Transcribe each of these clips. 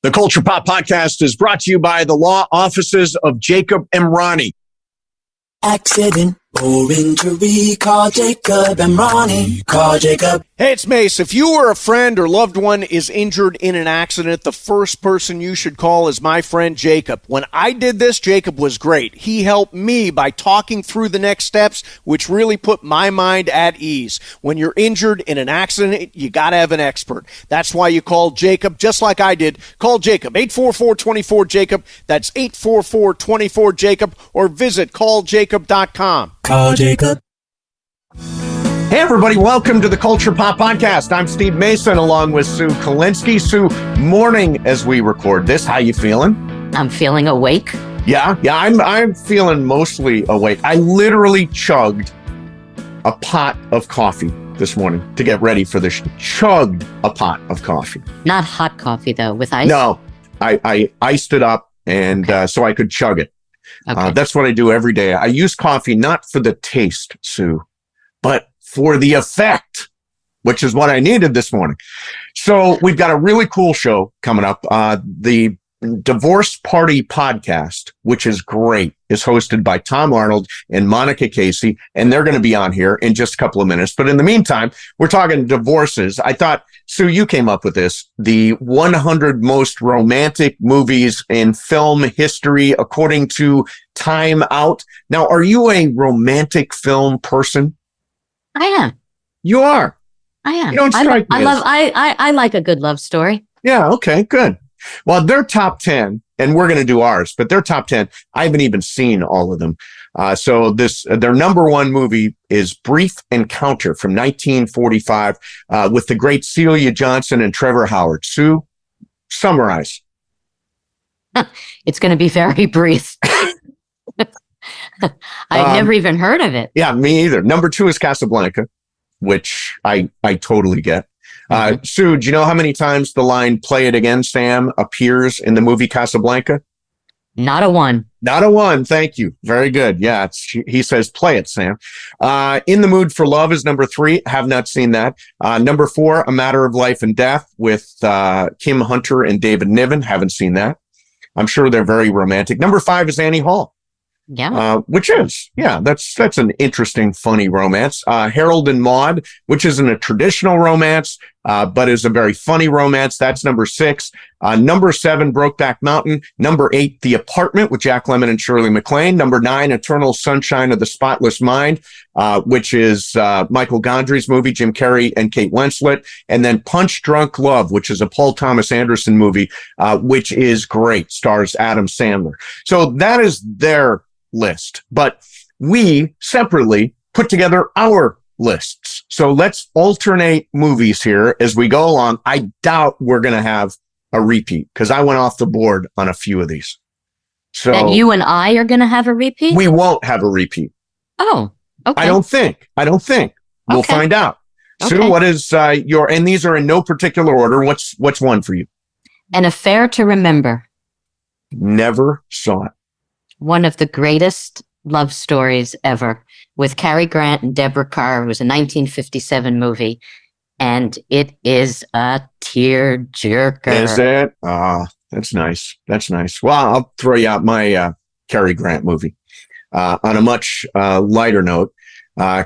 The Culture Pop Podcast is brought to you by the law offices of Jacob Emrani. Accident or injury, call Jacob Emrani. Call Jacob. Hey, it's Mase. If you or a friend or loved one is injured in an accident, the first person you should call is my friend Jacob. When I did this, Jacob was great. He helped me by talking through the next steps, which really put my mind at ease. When you're injured in an accident, you got to have an expert. That's why you call Jacob, just like I did. Call Jacob, 844-24-JACOB. That's 844-24-JACOB, or visit calljacob.com. Call Jacob. Hey, everybody. Welcome to the Culture Pop Podcast. I'm Steve Mason along with Sue Kalinsky. Sue, morning as we record this. How you feeling? I'm feeling awake. Yeah, I'm feeling mostly awake. I literally chugged a pot of coffee this morning to get ready for this. Chugged a pot of coffee. Not hot coffee, though, with ice? No, I iced it up and so I could chug it. Okay. That's what I do every day. I use coffee not for the taste, Sue, but for the effect, which is what I needed this morning. So we've got a really cool show coming up. The Divorce Party Podcast, which is great, is hosted by Tom Arnold and Monika Casey, and they're going to be on here in just a couple of minutes. But in the meantime, we're talking divorces. I thought, Sue, you came up with this, the 100 most romantic movies in film history, according to Time Out. Now, are you a romantic film person? I am. You are? I am. You don't strike me as- I like a good love story. Yeah, okay, good. Well, their top 10, and we're going to do ours, but their top 10, I haven't even seen all of them. So their number one movie is Brief Encounter from 1945 with the great Celia Johnson and Trevor Howard. Sue, summarize. It's going to be very brief. I've never even heard of it. Yeah, me either. Number two is Casablanca, which I totally get. Sue, do you know how many times the line "Play it again, Sam" appears in the movie Casablanca? Not a one. Not a one. Thank you. Very good. Yeah, he says, "Play it, Sam." In the Mood for Love is number three. Have not seen that. Number four, A Matter of Life and Death with Kim Hunter and David Niven. Haven't seen that. I'm sure they're very romantic. Number five is Annie Hall. Yeah. Which is, that's an interesting, funny romance. Harold and Maude, which isn't a traditional romance, but is a very funny romance. That's number six. Number seven, Brokeback Mountain. Number eight, The Apartment with Jack Lemmon and Shirley MacLaine. Number nine, Eternal Sunshine of the Spotless Mind, which is Michael Gondry's movie, Jim Carrey and Kate Winslet. And then Punch Drunk Love, which is a Paul Thomas Anderson movie, which is great, stars Adam Sandler. So that is their list, but we separately put together our lists. So let's alternate movies here as we go along. I doubt we're going to have a repeat because I went off the board on a few of these. So that you and I are going to have a repeat? We won't have a repeat. Oh, okay. I don't think. We'll find out. Okay. Sue, what is your, and these are in no particular order. What's one for you? An Affair to Remember. Never saw it. One of the greatest love stories ever with Cary Grant and Deborah Kerr. It was a 1957 movie, and it is a tearjerker. Is it? That's nice. That's nice. Well, I'll throw you out my Cary Grant movie. On a much lighter note,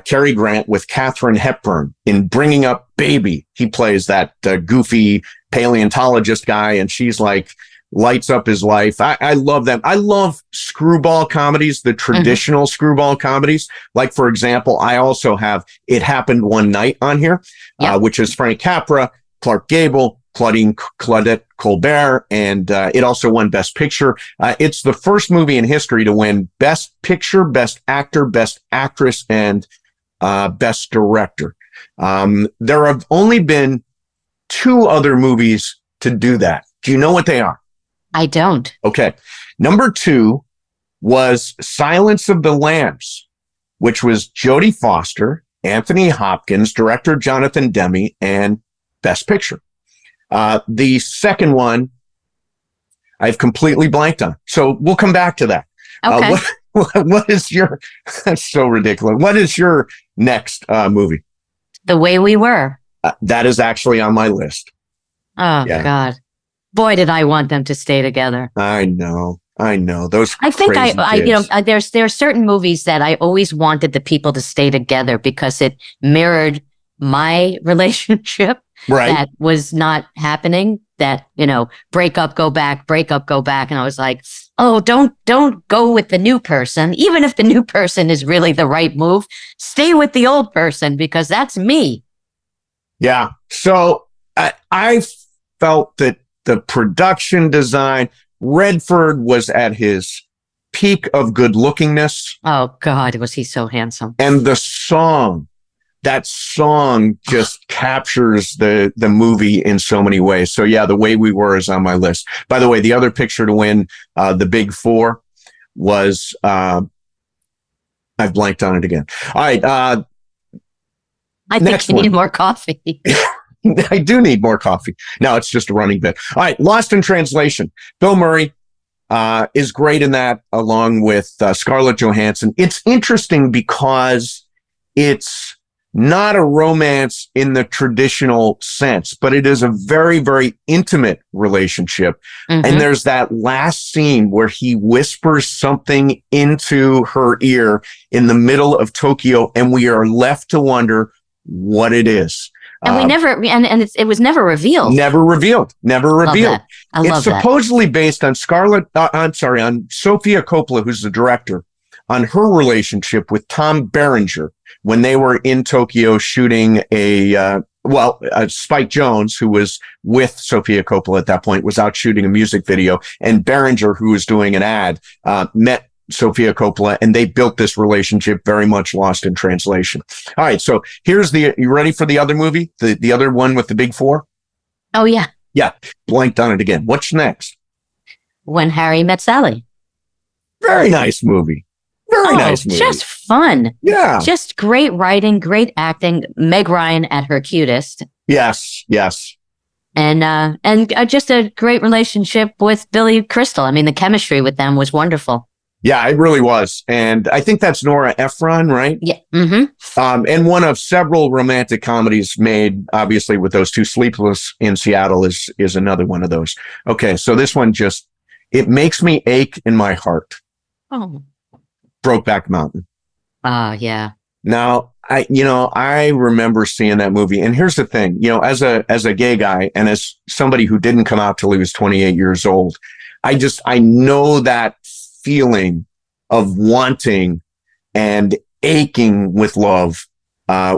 Cary Grant with Katharine Hepburn in Bringing Up Baby. He plays that goofy paleontologist guy, and she's like, lights up his life. I love them. I love screwball comedies, the traditional screwball comedies. Like, for example, I also have It Happened One Night on here, which is Frank Capra, Clark Gable, Claudette Colbert, and it also won Best Picture. It's the first movie in history to win Best Picture, Best Actor, Best Actress, and Best Director. There have only been two other movies to do that. Do you know what they are? I don't. Okay. Number two was Silence of the Lambs, which was Jodie Foster, Anthony Hopkins, director Jonathan Demme, and Best Picture. The second one, I've completely blanked on. So we'll come back to that. Okay. What is your, that's so ridiculous. What is your next movie? The Way We Were. That is actually on my list. Oh, Yeah. God. Boy, did I want them to stay together. I know. Those I think crazy kids. there are certain movies that I always wanted the people to stay together because it mirrored my relationship Right. that was not happening. That, break up, go back, break up, go back. And I was like, oh, don't go with the new person. Even if the new person is really the right move, stay with the old person because that's me. Yeah. So I felt that the production design, Redford was at his peak of good lookingness. Oh, God, was he so handsome. And that song just captures the movie in so many ways. So yeah, The Way We Were is on my list. By the way, the other picture to win the Big Four was, I've blanked on it again. All right. I think you need more coffee. I do need more coffee. No, it's just a running bit. All right. Lost in Translation. Bill Murray is great in that, along with Scarlett Johansson. It's interesting because it's not a romance in the traditional sense, but it is a very, very intimate relationship. Mm-hmm. And there's that last scene where he whispers something into her ear in the middle of Tokyo, and we are left to wonder what it is. And we never, it was never revealed. Never revealed. I love It's supposedly based on on Sofia Coppola, who's the director, on her relationship with Tom Berenger when they were in Tokyo shooting Spike Jonze, who was with Sofia Coppola at that point, was out shooting a music video, and Berenger, who was doing an ad, met Sofia Coppola, and they built this relationship very much lost in translation. All right, so you ready for the other movie? The other one with the Big Four? Oh, yeah. Yeah, blanked on it again. What's next? When Harry Met Sally. Very nice movie. Very nice movie. Just fun. Yeah. Just great writing, great acting. Meg Ryan at her cutest. Yes. And just a great relationship with Billy Crystal. I mean, the chemistry with them was wonderful. Yeah, it really was. And I think that's Nora Ephron, right? Yeah. Mm-hmm. And one of several romantic comedies made, obviously, with those two. Sleepless in Seattle is another one of those. Okay, so this one it makes me ache in my heart. Oh. Brokeback Mountain. Yeah. Now, I remember seeing that movie. And here's the thing, as a gay guy and as somebody who didn't come out till he was 28 years old, I know that feeling of wanting and aching with love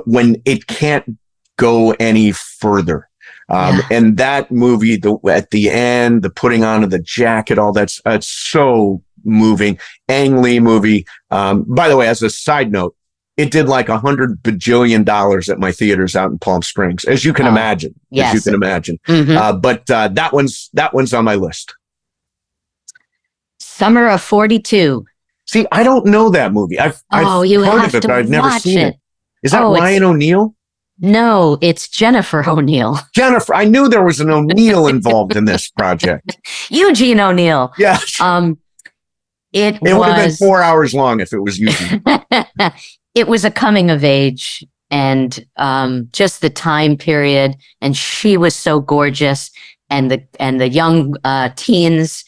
when it can't go any further. And that movie, at the end, the putting on of the jacket, all that's so moving. Ang Lee movie. By the way, as a side note, it did like $100 bajillion at my theaters out in Palm Springs, as you can imagine. Yes. As you can imagine. Mm-hmm. But that one's on my list. Summer of 42. See, I don't know that movie. I've you heard have of it, to but I've never watch seen it. Is that Oh, Ryan O'Neal? No, it's Jennifer O'Neill. Jennifer. I knew there was an O'Neill involved in this project. Eugene O'Neill. Yes. It would have been 4 hours long if it was Eugene. It was a coming of age and just the time period. And she was so gorgeous. And the young teens,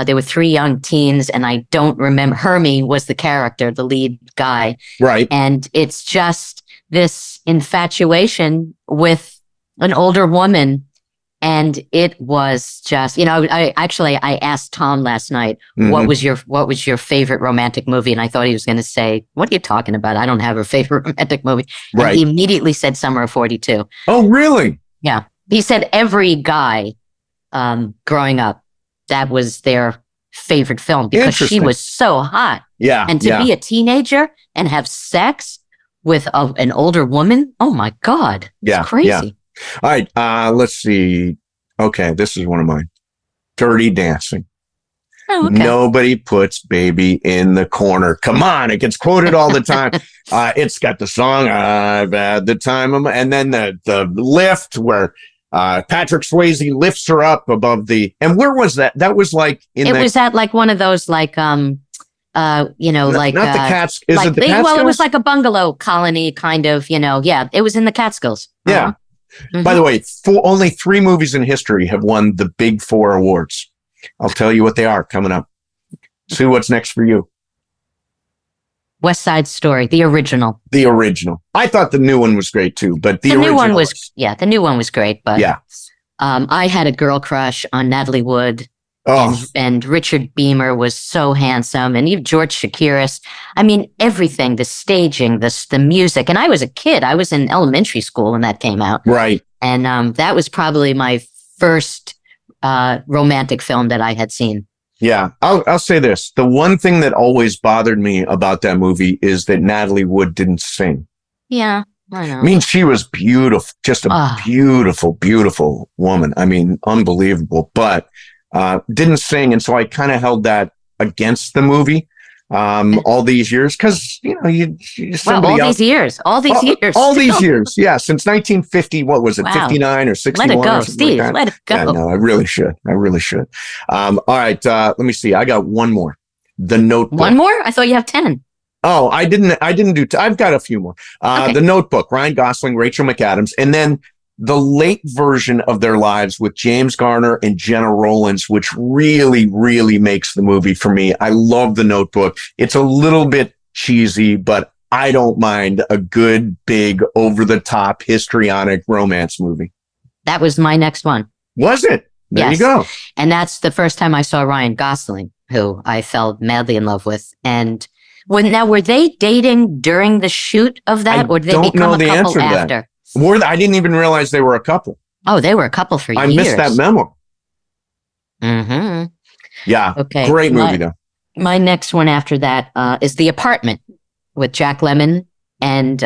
there were 3 young teens, and I don't remember. Hermie was the character, the lead guy. Right. And it's just this infatuation with an older woman. And it was just, I asked Tom last night, what was your favorite romantic movie? And I thought he was going to say, what are you talking about? I don't have a favorite romantic movie. Right. And he immediately said Summer of 42. Oh, really? Yeah. He said every guy growing up, that was their favorite film because she was so hot. Yeah. And to be a teenager and have sex with an older woman, oh my God. It's crazy. Yeah. All right. Let's see. Okay. This is one of mine. Dirty Dancing. Oh, okay. Nobody puts baby in the corner. Come on. It gets quoted all the time. It's got the song, I've had the time of my, and then the lift where Patrick Swayze lifts her up above and where was that? That was like was at like one of those like like not the Cats. Is it the Catskills? Well, it was like a bungalow colony kind of, yeah, it was in the Catskills. Yeah. By the way, only 3 movies in history have won the big 4 awards. I'll tell you what they are coming up. Sue, what's next for you? West Side Story, the original. The original. I thought the new one was great too, but the new one was, the new one was great, but yeah. I had a girl crush on Natalie Wood. Oh. And Richard Beamer was so handsome, and even George Shakiris. I mean, everything, the staging, the music. And I was a kid. I was in elementary school when that came out. Right. And that was probably my first romantic film that I had seen. Yeah, I'll say this. The one thing that always bothered me about that movie is that Natalie Wood didn't sing. Yeah, I know. I mean, she was beautiful, just a beautiful, beautiful woman. I mean, unbelievable, but didn't sing. And so I kind of held that against the movie all these years because, you know, all these years. Yeah, since 1950, what was it, 59 or 61? Let it go, Steve. Like let it go. Yeah, no, I really should. All right, let me see. I got one more. The Notebook. One more? I thought you have 10. Oh, I didn't do. I've got a few more. Okay. The Notebook, Ryan Gosling, Rachel McAdams, and then the late version of their lives with James Garner and Jenna Rollins, which really, really makes the movie for me. I love The Notebook. It's a little bit cheesy, but I don't mind a good, big, over-the-top, histrionic romance movie. That was my next one. Was it? There you go. And that's the first time I saw Ryan Gosling, who I fell madly in love with. And were they dating during the shoot of that, or did they become a couple after? I didn't even realize they were a couple. Oh, they were a couple for years. I missed that memo. Mm-hmm. Yeah. Okay. Great movie, though. My next one after that is The Apartment with Jack Lemmon and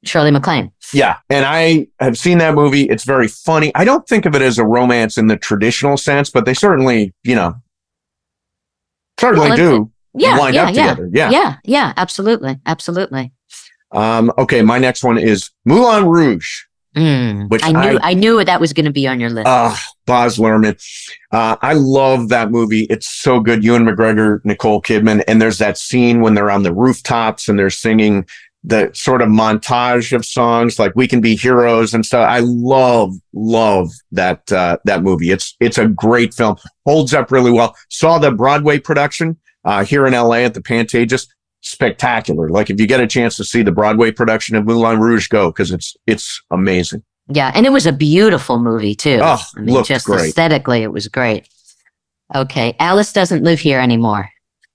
Shirley MacLaine. Yeah. And I have seen that movie. It's very funny. I don't think of it as a romance in the traditional sense, but they certainly, do wind up together. Yeah. Absolutely. Okay, my next one is Moulin Rouge, which I knew that was going to be on your list. Baz Luhrmann. I love that movie. It's so good. Ewan McGregor, Nicole Kidman, and there's that scene when they're on the rooftops and they're singing the sort of montage of songs like "We Can Be Heroes" and stuff. I love that movie. It's a great film. Holds up really well. Saw the Broadway production here in LA at the Pantages. Spectacular. Like if you get a chance to see the Broadway production of Moulin Rouge, go, because it's amazing. Yeah, and it was a beautiful movie too. Oh, looked just great. Aesthetically, it was great. Okay, Alice Doesn't Live Here Anymore.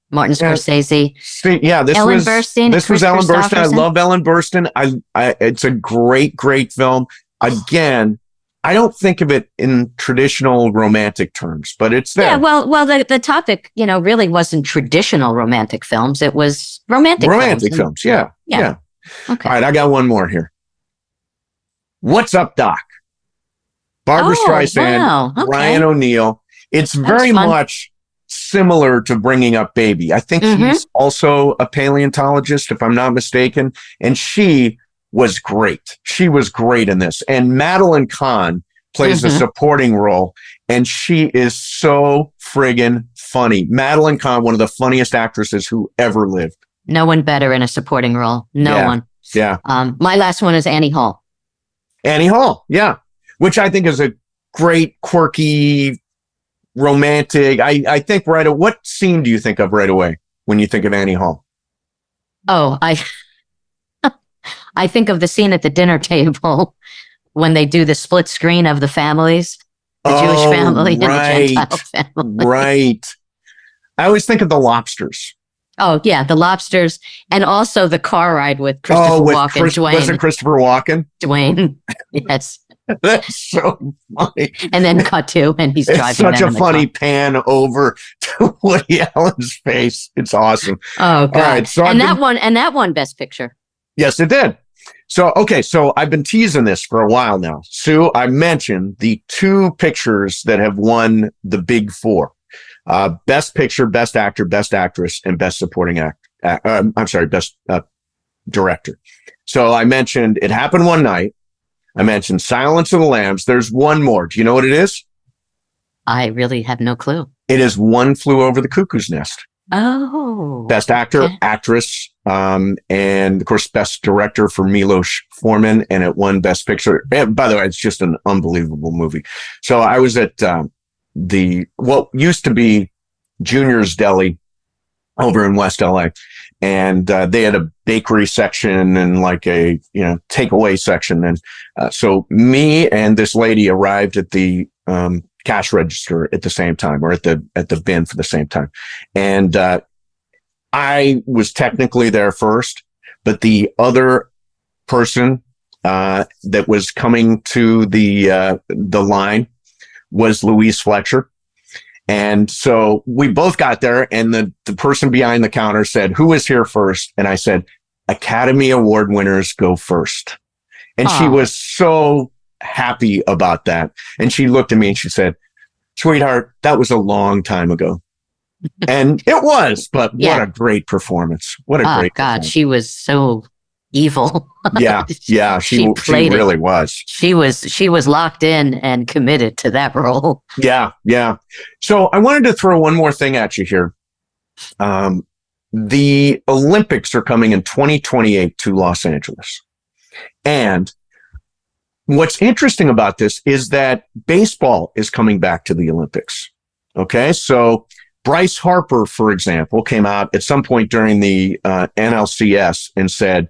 Martin Scorsese. Ellen Burstyn. This was Ellen Burstyn. I love Ellen Burstyn. It's a great film. Again, I don't think of it in traditional romantic terms, but it's there. Yeah, well, the topic, really wasn't traditional romantic films. It was romantic films. Yeah. Okay. All right, I got one more here. What's Up, Doc? Barbara Streisand, okay. Ryan O'Neal. It's very much similar to Bringing Up Baby. I think he's also a paleontologist, if I'm not mistaken, and she was great. She was great in this. And Madeline Kahn plays a supporting role, and she is so friggin' funny. Madeline Kahn, one of the funniest actresses who ever lived. No one better in a supporting role. No one. Yeah. My last one is Annie Hall. Annie Hall, yeah. Which I think is a great, quirky, romantic. I think what scene do you think of right away when you think of Annie Hall? Oh, I think of the scene at the dinner table when they do the split screen of the families, the Jewish family and the Gentile family. Right. I always think of The Lobsters. Oh, yeah, The Lobsters, and also the car ride with Christopher Walken. Dwayne. Was it Christopher Walken? Dwayne, yes. That's so funny. And then cut to, and he's driving. It's such a funny pan over to Woody Allen's face. It's awesome. Oh, God. All right, so that one, Best Picture. Yes, it did. So I've been teasing this for a while now. Sue, I mentioned the 2 pictures that have won the big 4. Best Picture, Best Actor, Best Actress, and Best Supporting Best Director. So I mentioned It Happened One Night. I mentioned Silence of the Lambs. There's one more. Do you know what it is? I really have no clue. It is One Flew Over the Cuckoo's Nest. Oh. Best actor, Okay. actress, and of course, best director for Milos Forman, and it won Best Picture. And by the way, it's just an unbelievable movie. So I was at what used to be Junior's Deli over in West LA, and they had a bakery section and like a takeaway section, and so me and this lady arrived at the cash register at the same time, or at the bin for the same time, and I was technically there first, but the other person that was coming to the line was Louise Fletcher. And so we both got there, and the person behind the counter said, "Who is here first?" And I said, "Academy Award winners go first." And she was so happy about that. And she looked at me and she said, "Sweetheart, that was a long time ago." And it was, but what a great performance. What a great God, she was so evil. Yeah. She really was. She was locked in and committed to that role. Yeah. So I wanted to throw one more thing at you here. The Olympics are coming in 2028 to Los Angeles. And what's interesting about this is that baseball is coming back to the Olympics. Okay. So Bryce Harper, for example, came out at some point during the NLCS and said,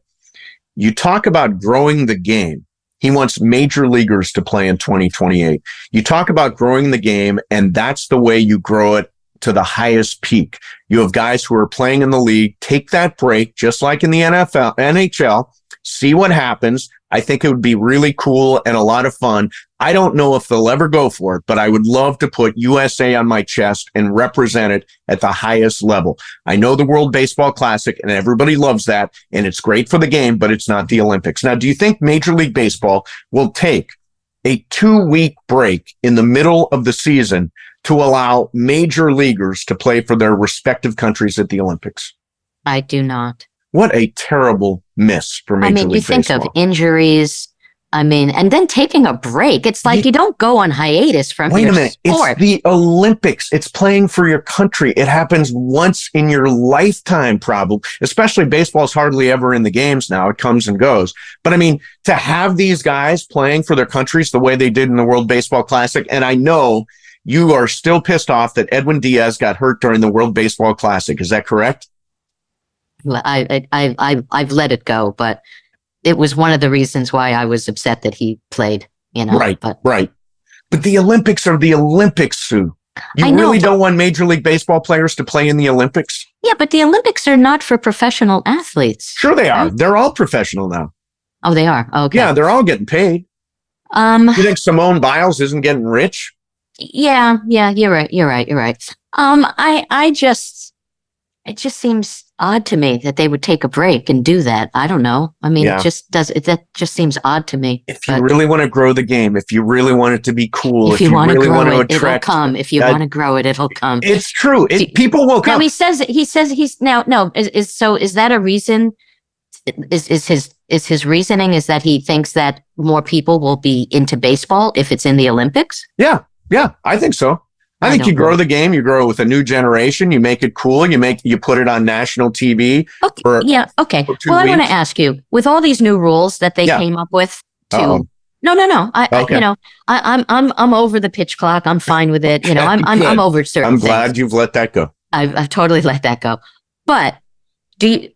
"You talk about growing the game." He wants major leaguers to play in 2028. You talk about growing the game, and that's the way you grow it to the highest peak. You have guys who are playing in the league, take that break, just like in the NHL, see what happens. I think it would be really cool and a lot of fun. I don't know if they'll ever go for it, but I would love to put USA on my chest and represent it at the highest level. I know the World Baseball Classic, and everybody loves that, and it's great for the game, but it's not the Olympics. Now, do you think Major League Baseball will take a 2-week break in the middle of the season to allow major leaguers to play for their respective countries at the Olympics? I do not. What a terrible miss for Major League Baseball. You think of injuries. And then taking a break. It's like you don't go on hiatus from your sport. It's the Olympics. It's playing for your country. It happens once in your lifetime, probably. Especially baseball's hardly ever in the games now. It comes and goes. But to have these guys playing for their countries the way they did in the World Baseball Classic, and I know you are still pissed off that Edwin Diaz got hurt during the World Baseball Classic. Is that correct? I've let it go, but it was one of the reasons why I was upset that he played, Right. But the Olympics are the Olympics, Sue. You really don't want Major League Baseball players to play in the Olympics? Yeah, but the Olympics are not for professional athletes. Sure they are. They're all professional now. Oh, they are? Okay. Yeah, they're all getting paid. You think Simone Biles isn't getting rich? Yeah, you're right. It just seems odd to me that they would take a break and do that. I don't know. That just seems odd to me. If you really want to grow the game, if you really want it to be cool, if you want to grow it, it'll come. If you want to grow it, it'll come. It's true. People will come. Now he says he's now, no, is that a reason? Is his reasoning is that he thinks that more people will be into baseball if it's in the Olympics? Yeah, I think so. I think you grow the game, you grow with a new generation, you make it cool, you put it on national TV. Okay. Well, I want to ask you, with all these new rules that they came up with No. I'm over the pitch clock. I'm fine with it. I'm over certain things. I'm glad you've let that go. I've totally let that go. But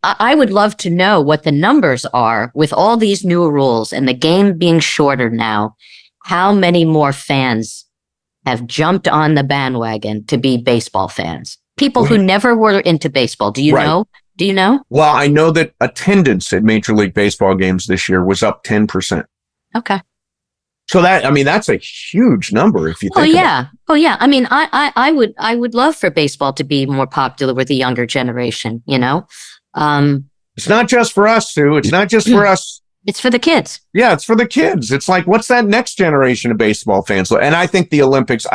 I would love to know what the numbers are with all these new rules and the game being shorter now. How many more fans have jumped on the bandwagon to be baseball fans? People who never were into baseball. Do you know? Do you know? Well, I know that attendance at Major League Baseball games this year was up 10%. Okay. So that's a huge number if you think about it. Oh yeah. I would love for baseball to be more popular with the younger generation, It's not just for us, Sue. It's not just for us. It's for the kids. Yeah, it's for the kids. It's like, what's that next generation of baseball fans? And I think the Olympics,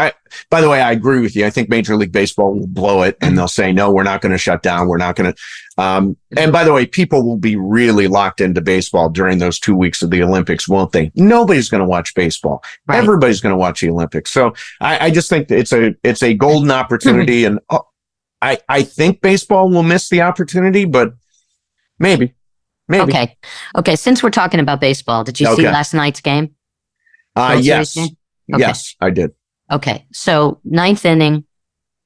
by the way, I agree with you. I think Major League Baseball will blow it and they'll say, no, we're not going to shut down. We're not going to. And by the way, people will be really locked into baseball during those 2 weeks of the Olympics, won't they? Nobody's going to watch baseball. Right. Everybody's going to watch the Olympics. So I just think it's a golden opportunity. And I think baseball will miss the opportunity, but maybe. Okay. Since we're talking about baseball, did you see last night's game? Yes. Okay. Yes, I did. Okay. So ninth inning,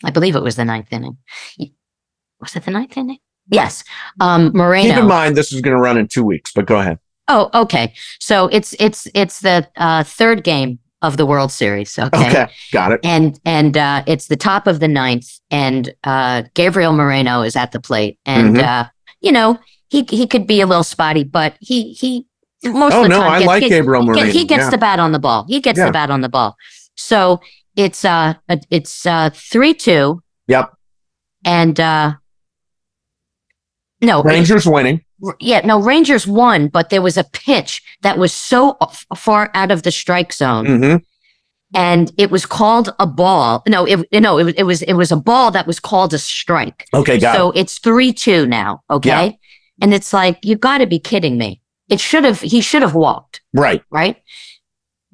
I believe it was the ninth inning. Was it the ninth inning? Yes. Moreno. Keep in mind, this is going to run in 2 weeks, but go ahead. Oh, okay. So it's the third game of the World Series. Okay, got it. And it's the top of the ninth, and Gabriel Moreno is at the plate, and he could be a little spotty, but he most of the time. I like Gabriel Moreno. He gets the bat on the ball. The bat on the ball. So it's 3-2. Yep. And no, Rangers winning. Yeah, no, Rangers won, but there was a pitch that was so far out of the strike zone. Mm-hmm. And it was called a ball. No, it was a ball that was called a strike. Okay, got it. So it's 3-2 now. Okay. Yeah. And it's like, you got to be kidding me. He should have walked. Right. Right.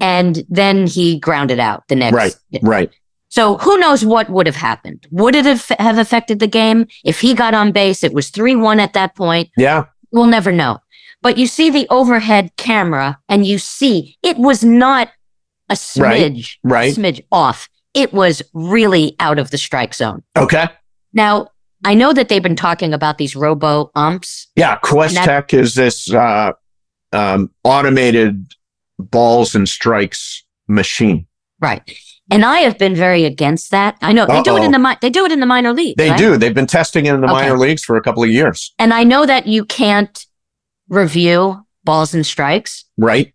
And then he grounded out the next. Right. So who knows what would have happened? Would it have affected the game? If he got on base, it was 3-1 at that point. Yeah. We'll never know. But you see the overhead camera and you see it was not a smidge, smidge off. It was really out of the strike zone. Okay. Now, I know that they've been talking about these robo umps. Yeah. Quest Tech is this automated balls and strikes machine. Right. And I have been very against that. I know they do it in the minor leagues. They right? do. They've been testing it in the minor leagues for a couple of years. And I know that you can't review balls and strikes. Right.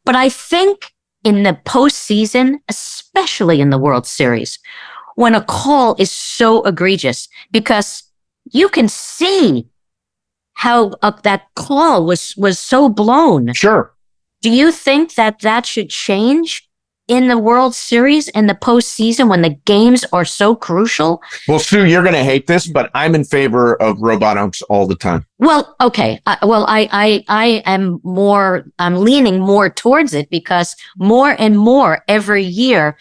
But I think in the postseason, especially in the World Series, when a call is so egregious, because you can see how that call was so blown. Sure. Do you think that should change in the World Series in the postseason when the games are so crucial? Well, Sue, you're going to hate this, but I'm in favor of robot umps all the time. Well, okay. I'm leaning more towards it because more and more every year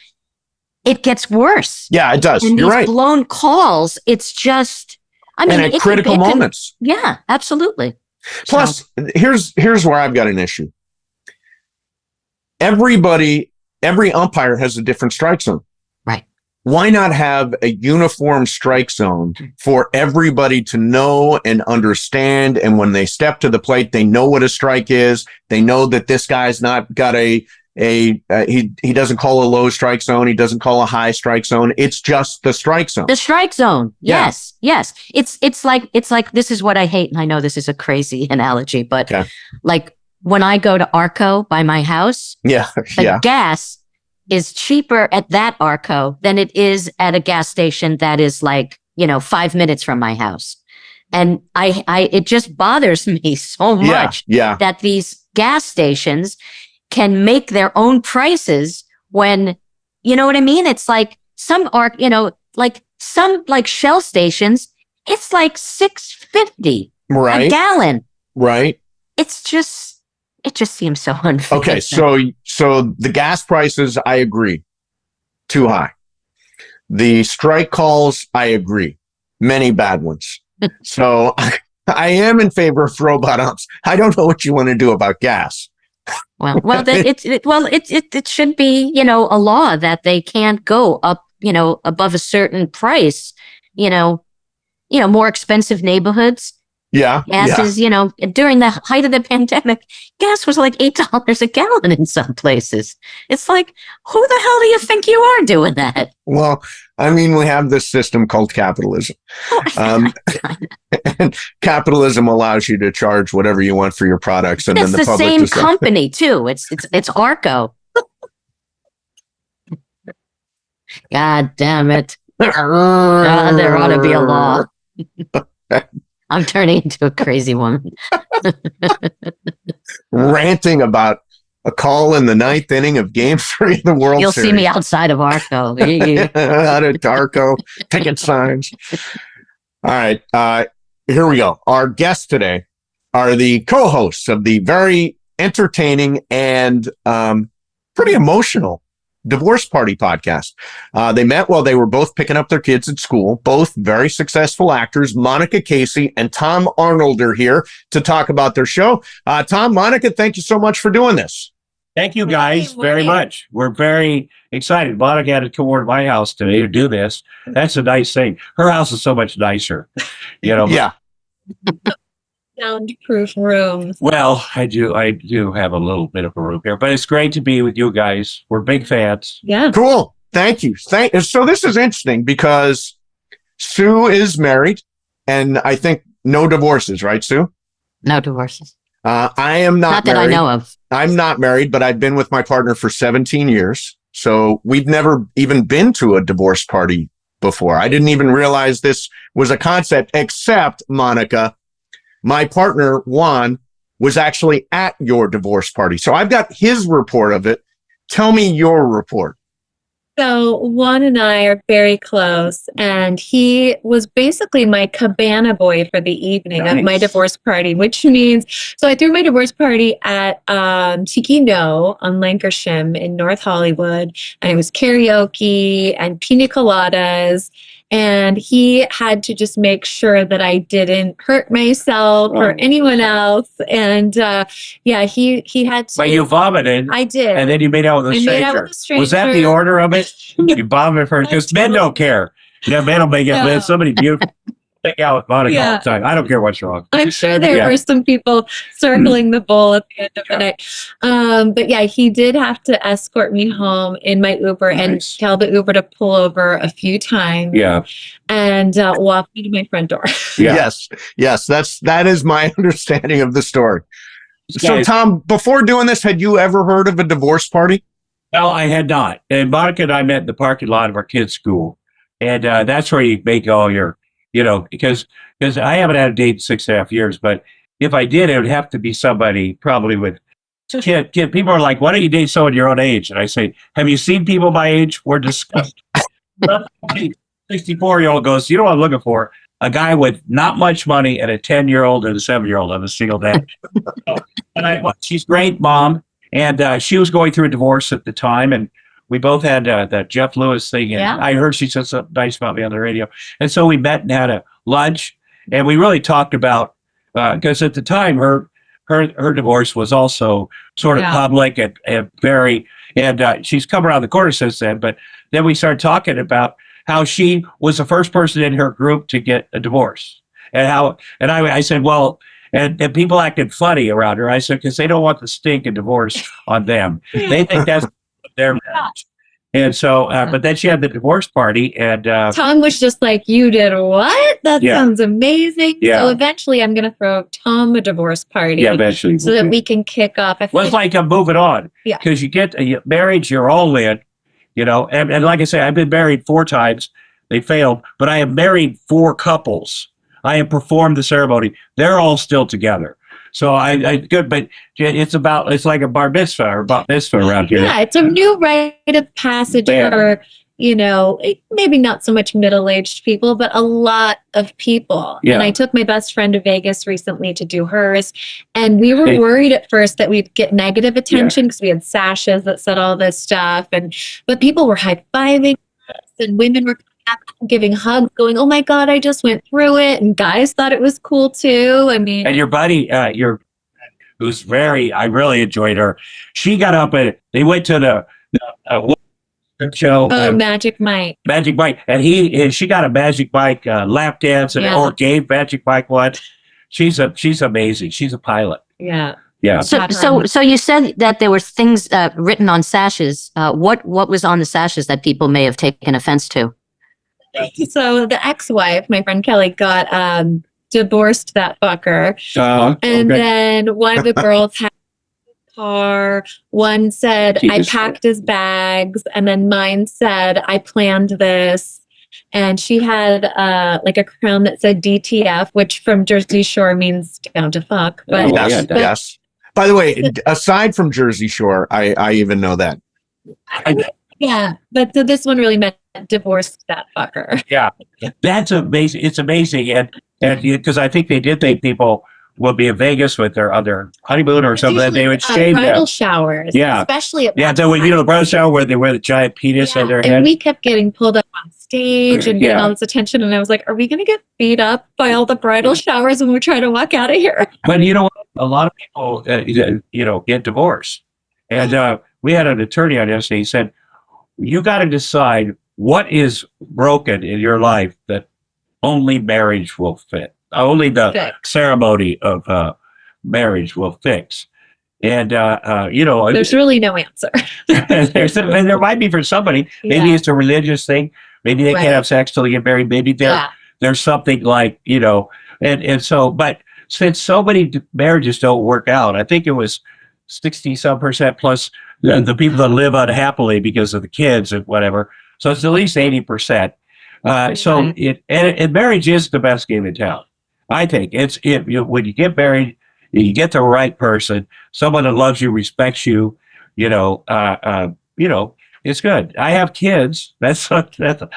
it gets worse. Yeah, it does. And you're these right. blown calls, it's just, I mean, and at critical moments. Yeah, absolutely. Plus, here's where I've got an issue. Every umpire has a different strike zone. Right. Why not have a uniform strike zone for everybody to know and understand? And when they step to the plate, they know what a strike is. They know that this guy's not got he doesn't call a low strike zone. He doesn't call a high strike zone. It's just the strike zone. The strike zone. Yes. Yeah. Yes. It's like, this is what I hate. And I know this is a crazy analogy, but like when I go to Arco by my house, the gas is cheaper at that Arco than it is at a gas station that is 5 minutes from my house. And it just bothers me so much that these gas stations can make their own prices when, you know what I mean? It's like some some Shell stations, it's like $6.50 a gallon. Right. It just seems so unfair. Okay, so the gas prices, I agree, too high. The strike calls, I agree, many bad ones. So I am in favor of robot umps. I don't know what you want to do about gas. Well, it should be, a law that they can't go up, above a certain price. More expensive neighborhoods. Yeah. Gas is, during the height of the pandemic, gas was like $8 a gallon in some places. It's like, who the hell do you think you are doing that? Well, I mean, we have this system called capitalism. And capitalism allows you to charge whatever you want for your products. And it's then the public same company too. It's Arco. God damn it. There ought to be a law. I'm turning into a crazy woman. Ranting about a call in the ninth inning of Game 3 of the World You'll Series. see me outside of Arco. Out of Arco, ticket signs. All right, here we go. Our guests today are the co-hosts of the very entertaining and pretty emotional Divorce Party podcast. They met while they were both picking up their kids at school. Both very successful actors. Monica Casey and Tom Arnold are here to talk about their show. Tom, Monica, thank you so much for doing this. Thank you guys very much. We're very excited. Monica had to come over to my house today to do this. That's a nice thing. Her house is so much nicer, Yeah. Soundproof room. Well, I do have a little bit of a room here, but it's great to be with you guys. We're big fans. Yeah. Cool. Thank you. So this is interesting because Sue is married, and I think no divorces, right, Sue? No divorces. I am not that married. I know of. I'm not married, but I've been with my partner for 17 years. So we've never even been to a divorce party before. I didn't even realize this was a concept, except, Monica, my partner, Juan, was actually at your divorce party. So I've got his report of it. Tell me your report. So Juan and I are very close, and he was basically my cabana boy for the evening of my divorce party, which means, so I threw my divorce party at Tiki No on Lancashire in North Hollywood, and it was karaoke and pina coladas. And he had to just make sure that I didn't hurt myself or anyone else. And he had to. But you vomited. I did. And then you made out with a stranger. Made out with a stranger. Was that the order of it? You vomited first? Because men don't care. Men will make it. No. Somebody beautiful. Take out with Monica all Yeah. the time. I don't care what's wrong. I'm sure there Yeah. were some people circling the bowl at the end of the night. But yeah, he did have to escort me home in my Uber and Nice. tell the Uber to pull over a few times Yeah. and walk me to my front door. Yeah. Yes, that is my understanding of the story. So Guys, Tom, before doing this, had you ever heard of a divorce party? well, I had not. And Monica and I met in the parking lot of our kids' school. And that's where you make all your, because I haven't had a date in 6.5 years, but if I did, it would have to be somebody probably with kid. People are like, why don't you date someone your own age? And I say, have you seen people my age? We're disgusting. 64-year-old goes, you know what I'm looking for? A guy with not much money and a 10-year-old and a 7-year-old on a single dad. She's great, mom. And she was going through a divorce at the time. And we both had that Jeff Lewis thing. And Yeah. I heard she said something nice about me on the radio. And so we met and had a lunch. And we really talked about, because at the time, her divorce was also sort of Yeah. public and very, and she's come around the corner since then. But then we started talking about how she was the first person in her group to get a divorce. And I said, well, and people acted funny around her. I said, because they don't want the stink of divorce on them. They think that's their marriage. And so, but then she had the divorce party, and Tom was just like, you did what? That Yeah. sounds amazing. Yeah. So eventually I'm going to throw Tom a divorce party yeah, eventually. so that we can kick off. Well, it's like I'm moving on. Yeah. Because you get marriage, you're all in, and like I say, I've been married 4 times. They failed, but I have married 4 couples. I have performed the ceremony. They're all still together. So I good, but it's like a bar mitzvah or bat mitzvah around here. Yeah, it's a new rite of passage Yeah. for, maybe not so much middle-aged people, but a lot of people. Yeah. And I took my best friend to Vegas recently to do hers. And we were Hey. worried at first that we'd get negative attention because we had sashes that said all this stuff. But people were high-fiving us, and women were giving hugs, going, oh my God, I just went through it. And guys thought it was cool too. I mean, And your buddy, who's I really enjoyed her. She got up and they went to the show, Magic Mike. Magic Mike, and she got a Magic Mike lap dance and Yeah. or gave Magic Mike one. She's amazing. She's a pilot. Yeah. Yeah. So you said that there were things written on sashes. What was on the sashes that people may have taken offense to? So the ex-wife, my friend Kelly, got divorced that fucker. And then one of the girls had a car. One said, Jesus. I packed his bags. And then mine said, I planned this. And she had like a crown that said DTF, which from Jersey Shore means down to fuck. But Oh, Yes, yeah. yes. By the way, aside from Jersey Shore, I even know that. yeah, but so this one really meant divorce that fucker. That's amazing. It's amazing, and because I think they did think people will be in Vegas with their other honeymoon or something. That they would shave bridal them. showers, Yeah. especially at Yeah, that they would, time. the bridal shower where they wear the giant penis on their And head. we kept getting pulled up on stage and getting Yeah. all this attention. And I was like, are we going to get beat up by all the bridal showers when we're trying to walk out of here? But you know what? A lot of people, get divorced. And we had an attorney on yesterday. He said, you got to decide what is broken in your life that only marriage will fit. Only the Fix. ceremony of marriage will fix. And, There's really no answer. and there might be for somebody. Maybe Yeah. it's a religious thing. Maybe they Right. can't have sex till they get married. Maybe there's something like, and so, but since so many marriages don't work out, I think it was 60-some% plus the people that live unhappily because of the kids and whatever. So it's at least 80%. So and marriage is the best game in town. I think when you get married, you get the right person, someone that loves you, respects you, it's good. I have kids. That's I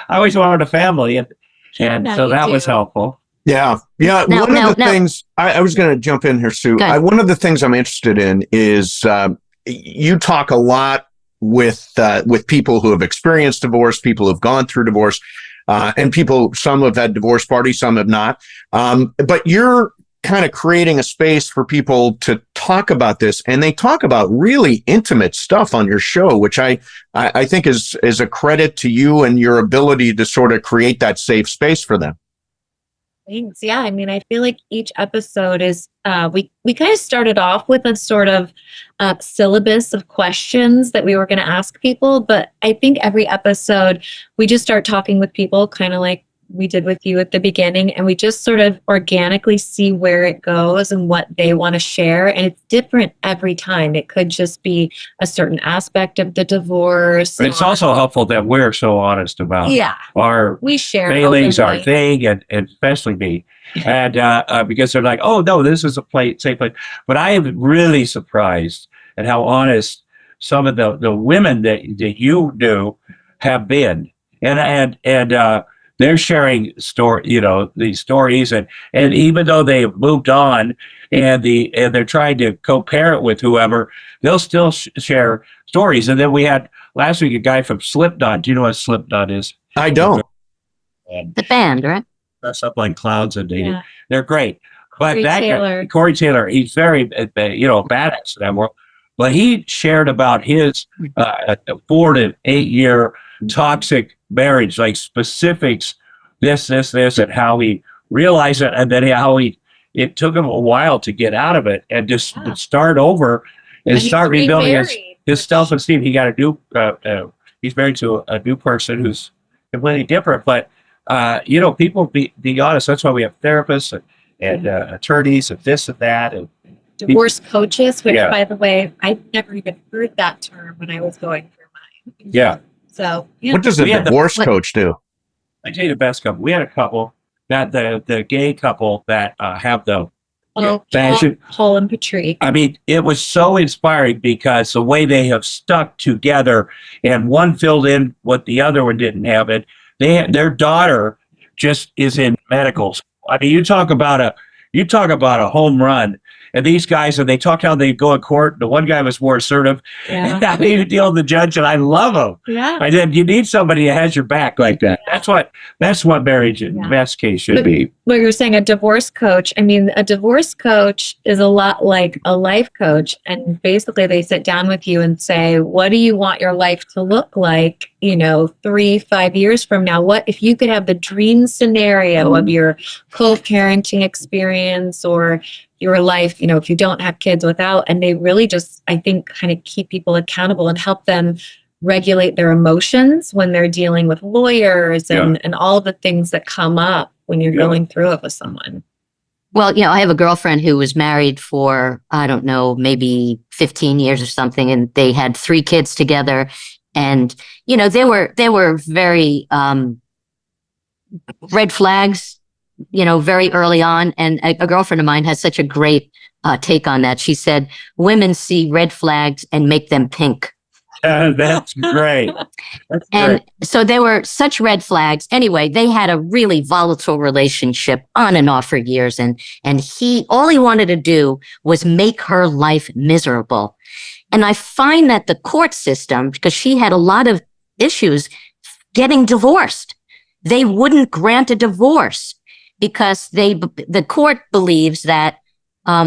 always wanted a family, and Now so you that was do. helpful. Yeah. Yeah. Now- One of the now- things I was going to jump in here, Sue. Go ahead. One of the things I'm interested in is you talk a lot with people who have experienced divorce, people who've gone through divorce, and some have had divorce parties, some have not. But you're kind of creating a space for people to talk about this, and they talk about really intimate stuff on your show, which I think is a credit to you and your ability to sort of create that safe space for them. Thanks. Yeah. I mean, I feel like each episode is, we kind of started off with a sort of syllabus of questions that we were going to ask people. But I think every episode we just start talking with people, kind of like we did with you at the beginning, and we just sort of organically see where it goes and what they want to share. And it's different every time. It could just be a certain aspect of the divorce. But it's or- also helpful that we're so honest about our we share failings, our openly. thing, and especially me. And because they're like, oh, no, this is a safe place. But I am really surprised at how honest some of the women that you knew have been. And they're sharing these stories, and even though they've moved on and they're trying to co-parent with whoever, they'll still share stories. And then we had last week a guy from Slipknot. Do you know what Slipknot is? I don't. And The band, right? dress up like clowns and dating. Yeah. They're great. But Corey that Taylor. Corey Taylor, he's very badass in that world. But he shared about his 4 to 8 year toxic marriage, like specifics, this, and how he realized it, and then how it took him a while to get out of it and just start over and And he's start rebuilding remarried, his self-esteem. He got a new, he's married to a new person who's completely different. But people be honest. That's why we have therapists and attorneys and this and that. And divorce coaches, which Yeah. by the way, I never even heard that term when I was going through mine. yeah, So yeah. What does a We had the- divorce coach do? I tell you the best couple. We had a couple that the gay couple that have the fashion. Paul and Patrick. I mean, it was so inspiring because the way they have stuck together, and one filled in what the other one didn't have. It their daughter just is in medical school. I mean, you talk about a home run. And these guys, and they talk how they go in court. The one guy was more assertive. And Yeah. I made a deal with the judge, and I love him. Yeah. I said, you need somebody that has your back like that. That's what marriage in the best case should be. What you were saying, a divorce coach. I mean, a divorce coach is a lot like a life coach. And basically they sit down with you and say, what do you want your life to look like, 3-5 years from now? What if you could have the dream scenario of your co-parenting experience or your life, if you don't have kids without, and they really just, I think, kind of keep people accountable and help them regulate their emotions when they're dealing with lawyers and all the things that come up when you're going through it with someone. Well, I have a girlfriend who was married for, I don't know, maybe 15 years or something, and they had 3 kids together. And, they were very red flags, very early on. And a girlfriend of mine has such a great take on that. She said, women see red flags and make them pink. That's great. That's And great. so there were such red flags. Anyway, they had a really volatile relationship on and off for years. And all he wanted to do was make her life miserable. And I find that the court system, because she had a lot of issues getting divorced, they wouldn't grant a divorce because the court believes that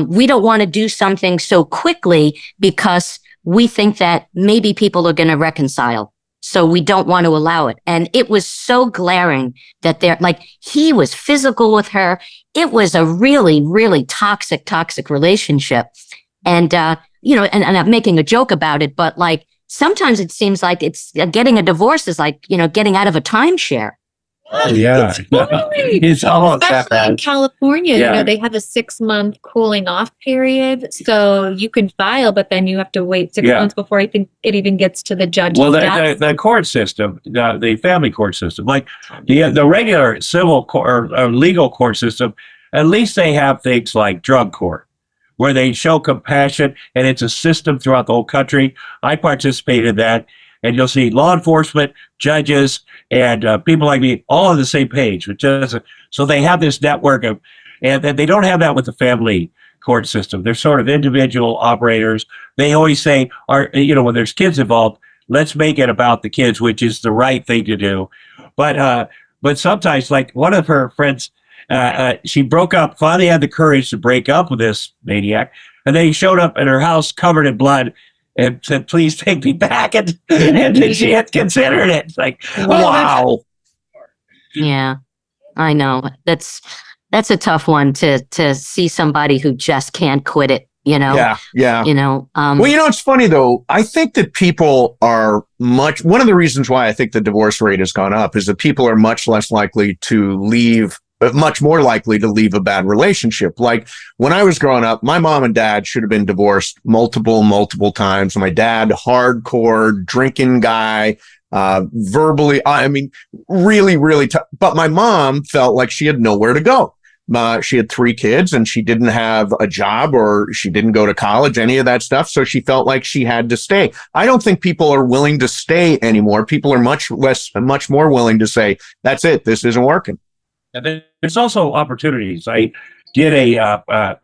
we don't want to do something so quickly because we think that maybe people are going to reconcile. So we don't want to allow it. And it was so glaring that he was physical with her. It was a really, really toxic relationship. And, and I'm making a joke about it, but like sometimes it seems like it's getting a divorce is like, getting out of a timeshare. Yeah. Totally. It's almost that Especially in bad. California, Yeah. they have a 6-month cooling off period. So you can file, but then you have to wait 6 Yeah. months before it even gets to the judge's Well, desk. the court system, the family court system, like the regular civil court or legal court system, at least they have things like drug court, where they show compassion, and it's a system throughout the whole country. I participated in that, and you'll see law enforcement, judges, and people like me all on the same page. So they have this network of, and they don't have that with the family court system. They're sort of individual operators. They always say, when there's kids involved, let's make it about the kids, which is the right thing to do. But sometimes, like one of her friends, she finally had the courage to break up with this maniac, and then he showed up at her house covered in blood and said, "Please take me back," and she had considered it. It's like, wow. Yeah, I know. That's a tough one to see somebody who just can't quit it, Yeah. Well, It's funny though. I think that people are one of the reasons why I think the divorce rate has gone up is that people are much more likely to leave a bad relationship. Like when I was growing up, my mom and dad should have been divorced multiple times. My dad, hardcore drinking guy, verbally, really, really tough. But my mom felt like she had nowhere to go. She had 3 kids and she didn't have a job or she didn't go to college, any of that stuff. So she felt like she had to stay. I don't think people are willing to stay anymore. People are much more willing to say, that's it. This isn't working. And there's also opportunities. I did a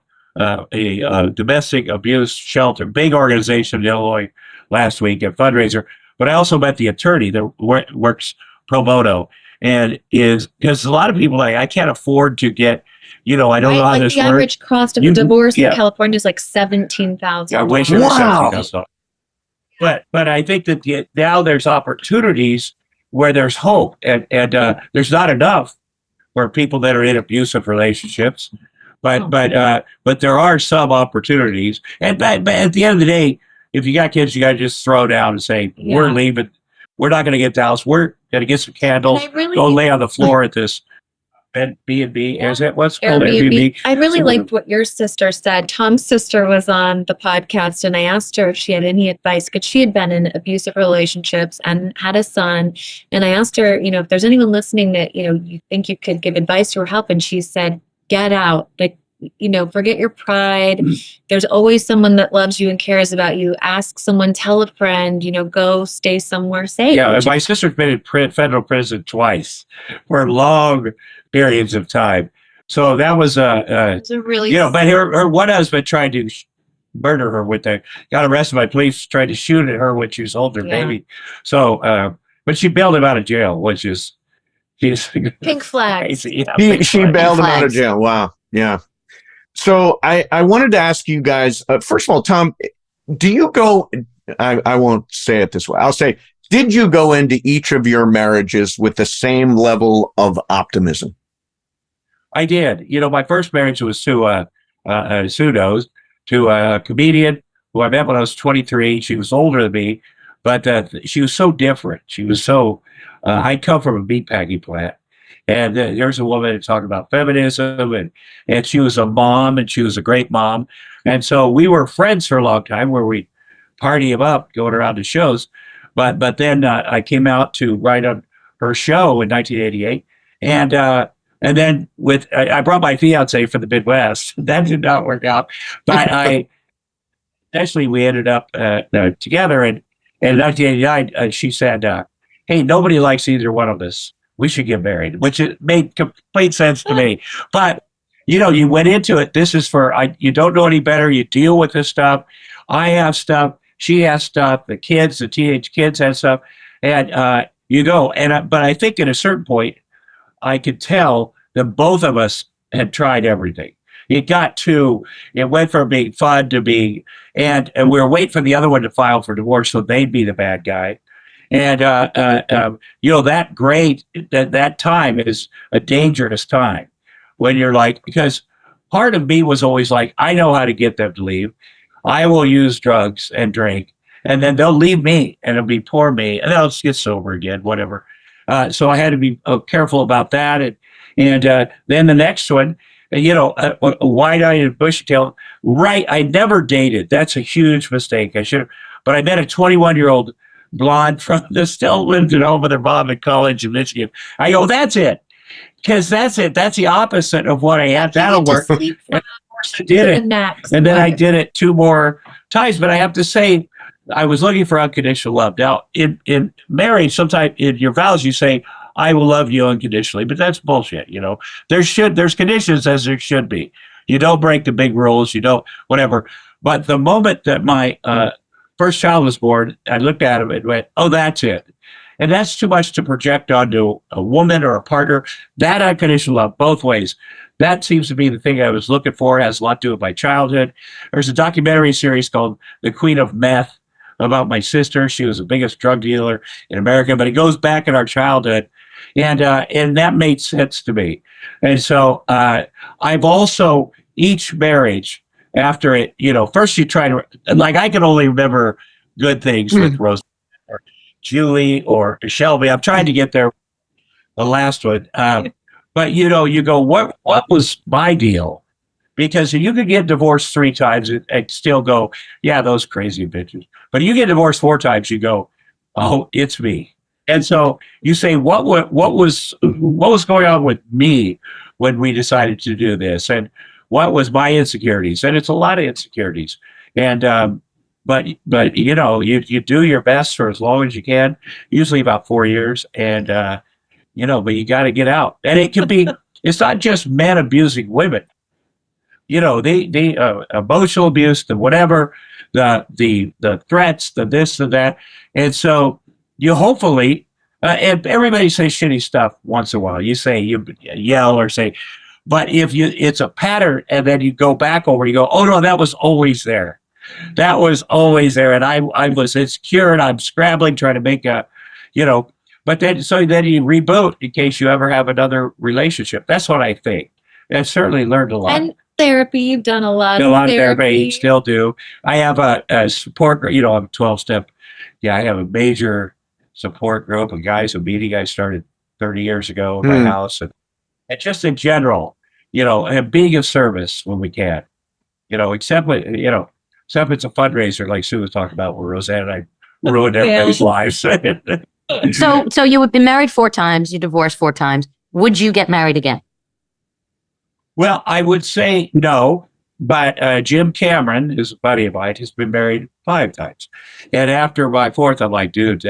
domestic abuse shelter, big organization in Illinois last week, a fundraiser. But I also met the attorney that works pro bono, and because a lot of people I can't afford to get, I don't know how this the works. average cost of a divorce in California is like $17,000. Yeah, way short of $17,000. But I think that now there's opportunities where there's hope, and there's not enough for people that are in abusive relationships, but there are some opportunities. And but at the end of the day, if you got kids, you got to just throw down and say, we're leaving. We're not going to get the house. We're going to get some candles. Go lay on the floor at this B&B. Is it what's called Airbnb? I really liked what your sister said. Tom's sister was on the podcast, and I asked her if she had any advice because she had been in abusive relationships and had a son. And I asked her, if there's anyone listening that you think you could give advice to or help, and she said, "Get out. Like, forget your pride. There's always someone that loves you and cares about you. Ask someone, tell a friend, go stay somewhere safe." Yeah, my sister's been in federal prison twice for long periods of time. So that was It's a really, but her one husband tried to murder her got arrested by police, tried to shoot at her when she was holding her baby. So, but she bailed him out of jail, which is, pink flags. she bailed him out of jail. Wow. Yeah. So I wanted to ask you guys, first of all, Tom, do you go, I won't say it this way. I'll say, did you go into each of your marriages with the same level of optimism? I did. My first marriage was to Sue knows, to a comedian who I met when I was 23. She was older than me, but she was so different. She was so, I come from a meatpacking plant. And there's a woman talking about feminism, and she was a mom, and she was a great mom. And so we were friends for a long time where we party them up, going around to shows. But then I came out to write on her show in 1988. And then I brought my fiance from the Midwest. That did not work out. But actually we ended up together. in 1989, she said, "Hey, nobody likes either one of us. We should get married," which it made complete sense to me. But you went into it. This is for you don't know any better. You deal with this stuff. I have stuff. She has stuff. The teenage kids have stuff, and you go. But I think at a certain point, I could tell that both of us had tried everything. It went from being fun to being, and we were waiting for the other one to file for divorce so they'd be the bad guy. And, that time is a dangerous time when you're like, because part of me was always like, I know how to get them to leave. I will use drugs and drink, and then they'll leave me, and it'll be poor me, and I'll just get sober again, whatever. So I had to be careful about that. And then the next one, wide-eyed and bushy-tailed. Right, I never dated. That's a huge mistake. I should have. But I met a 21-year-old blonde from the still lived at home with her mom in college in Michigan. I go, that's it. Because that's it. That's the opposite of what I had. That'll work. And of course I did it. And then I did it 2 more times. But I have to say, I was looking for unconditional love. Now, in marriage, sometimes in your vows, you say, I will love you unconditionally, but that's bullshit. There's conditions as there should be. You don't break the big rules. You don't, whatever. But the moment that my first child was born, I looked at him and went, oh, that's it. And that's too much to project onto a woman or a partner. That unconditional love, both ways. That seems to be the thing I was looking for. It has a lot to do with my childhood. There's a documentary series called The Queen of Meth about my sister. She was the biggest drug dealer in America, but it goes back in our childhood. And that made sense to me. And so I've also, each marriage after it, first you try to, like, I can only remember good things with Rose or Julie or Shelby. I'm trying to get there, the last one. But, you go, what was my deal? Because you could get divorced 3 times and still go, yeah, those crazy bitches. But you get divorced 4 times, you go, oh, it's me. And so you say, what was going on with me when we decided to do this, and what was my insecurities? And it's a lot of insecurities. And but you do your best for as long as you can, usually about 4 years, and but you got to get out. And it can be, it's not just men abusing women. The emotional abuse, the whatever, the threats, the this, the that, and so. You hopefully, and everybody says shitty stuff once in a while. You yell or say, but if it's a pattern, and then you go back over, you go, oh no, that was always there. That was always there, and I was insecure, and I'm scrambling trying to make but then you reboot in case you ever have another relationship. That's what I think. And I certainly learned a lot. And therapy, you've done a lot of therapy. Still do. I have a support group. I'm a 12-step. Yeah, I have a major support group of guys. A meeting I started 30 years ago in my house, and just in general, and being of service when we can, except it's a fundraiser like Sue was talking about, where Roseanne and I ruined everybody's lives. So you have been married 4 times, you divorced 4 times. Would you get married again? Well, I would say no, but Jim Cameron, who's a buddy of mine, has been married 5 times. And after my 4th, I'm like, dude,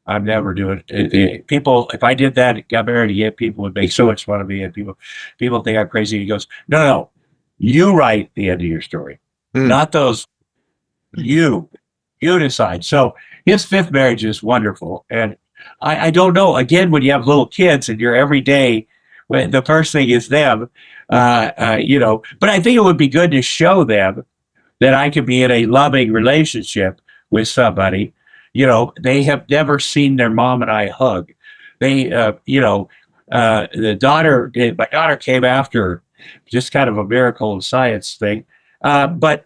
I'm never doing it. People, if I did that, got married again, people would make so much fun of me, and people think I'm crazy. He goes, no, you write the end of your story, not those. You decide. So his 5th marriage is wonderful, and I don't know. Again, when you have little kids and you're every day, when the first thing is them, But I think it would be good to show them that I could be in a loving relationship with somebody. They have never seen their mom and I hug. They, my daughter came after, just kind of a miracle of science thing. But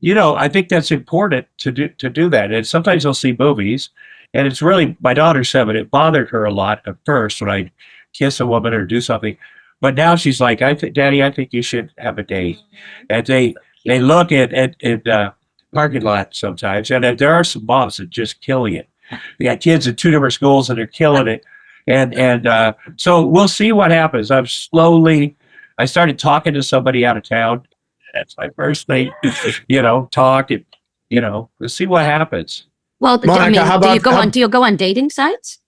I think that's important to do that. And sometimes they'll see movies, and it's really, my daughter's 7. It bothered her a lot at first when I kiss a woman or do something. But now she's like, Daddy, I think you should have a date. And they look at parking lot sometimes, and there are some moms that just killing it. They got kids in 2 different schools, and they're killing it. And so we'll see what happens. I started talking to somebody out of town. That's my first thing, talk and, we'll see what happens. Well, I Monica, mean, how do you about do you go on dating sites?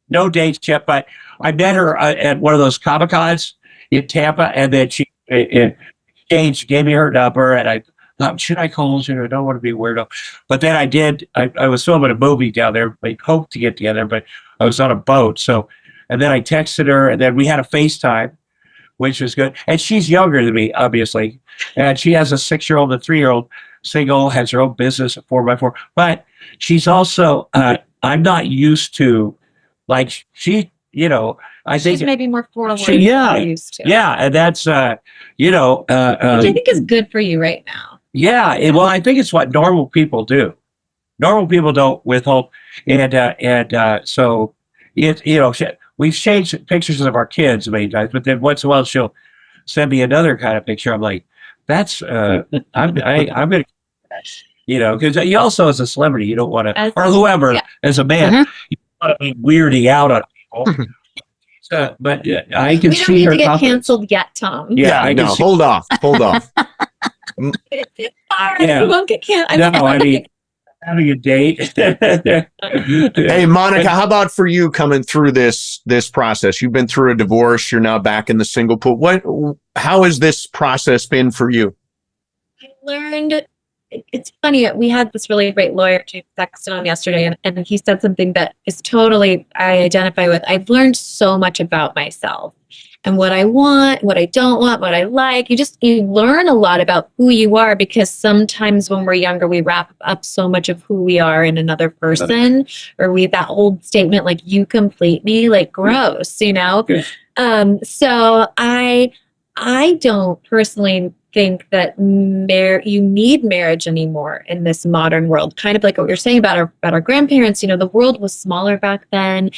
No dates yet, but I met her at one of those Comic Cons in Tampa, and then she gave me her number, and I thought, should I call her? I don't want to be weirdo. But then I did. I was filming a movie down there. We hoped to get together, but I was on a boat. So, and then I texted her, and then we had a FaceTime, which was good. And she's younger than me, obviously. And she has a 6-year-old and a 3-year-old, single, has her own business at 4x4. But she's also, I'm not used to, like, she, I think She's maybe more forward She- yeah. than you're used to. yeah, and that's Which I think is good for you right now. well, I think it's what normal people do. Normal people don't withhold, and so we've changed pictures of our kids many times, but then once in a while she'll send me another kind of picture. I'm like, that's I'm gonna, because you also as a celebrity you don't want to, or whoever as a man, you don't want to be weirding out on people. But I can We don't see need her to get confidence. canceled yet, Tom. Yeah, I can no, see- hold off. It's hard. Yeah. We won't get canceled. No, I mean, having a date. Hey, Monica, how about for you coming through this process? You've been through a divorce. You're now back in the single pool. How has this process been for you? I learned, it's funny, we had this really great lawyer, James Sexton, on yesterday, and he said something that is totally, I identify with. I've learned so much about myself and what I want, what I don't want, what I like. You learn a lot about who you are, because sometimes when we're younger, we wrap up so much of who we are in another person, or that old statement, like, you complete me, like, gross, So I don't personally think that you need marriage anymore in this modern world. Kind of like what you're saying about our grandparents. The world was smaller back then.